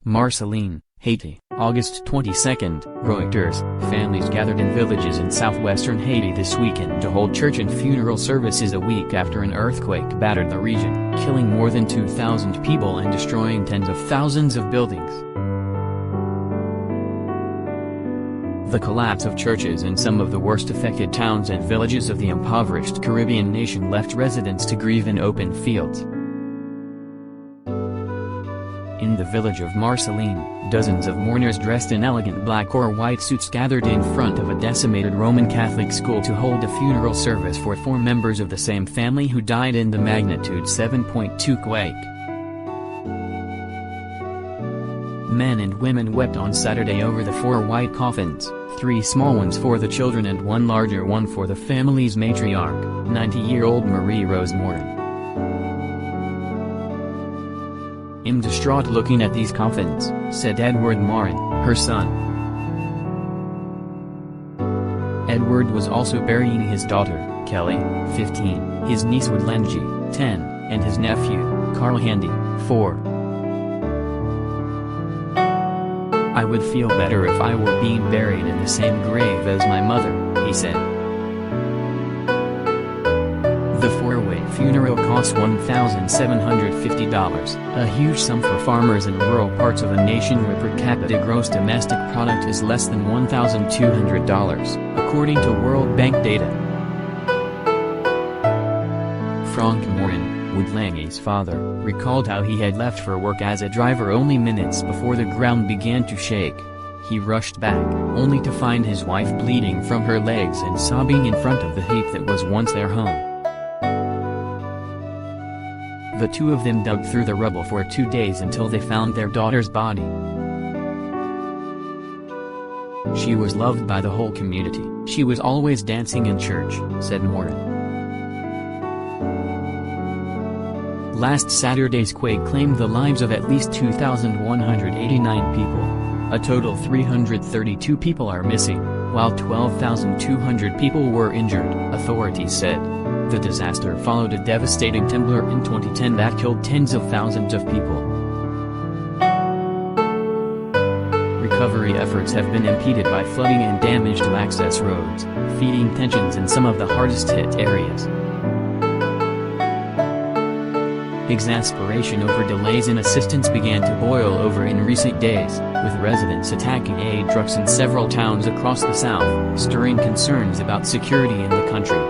Marceline, Haiti, August 22. Reuters, families gathered in villages in southwestern Haiti this weekend to hold church and funeral services a week after an earthquake battered the region, killing more than 2,000 people and destroying tens of thousands of buildings. The collapse of churches in some of the worst affected towns and villages of the impoverished Caribbean nation left residents to grieve in open fields. In the village of Marceline, dozens of mourners dressed in elegant black or white suits gathered in front of a decimated Roman Catholic school to hold a funeral service for 4 members of the same family who died in the magnitude 7.2 quake. Men and women wept on Saturday over the 4 white coffins, 3 small ones for the children and 1 larger one for the family's matriarch, 90-year-old Marie Rose Morin. "I'm distraught looking at these coffins," said Edward Morin, her son. Edward was also burying his daughter, Kelly, 15, his niece Woodlangie, 10, and his nephew, Carl Handy, 4. "I would feel better if I were being buried in the same grave as my mother," he said. The 4-way funeral cost $1,750, a huge sum for farmers in rural parts of a nation where per capita gross domestic product is less than $1,200, according to World Bank data. Frank Morin, Woodlangie's father, recalled how he had left for work as a driver only minutes before the ground began to shake. He rushed back, only to find his wife bleeding from her legs and sobbing in front of the heap that was once their home. The 2 of them dug through the rubble for 2 days until they found their daughter's body. "She was loved by the whole community. She was always dancing in church," said Morin. Last Saturday's quake claimed the lives of at least 2,189 people. A total 332 people are missing, while 12,200 people were injured, authorities said. The disaster followed a devastating temblor in 2010 that killed tens of thousands of people. Recovery efforts have been impeded by flooding and damage to access roads, feeding tensions in some of the hardest-hit areas. Exasperation over delays in assistance began to boil over in recent days, with residents attacking aid trucks in several towns across the South, stirring concerns about security in the country.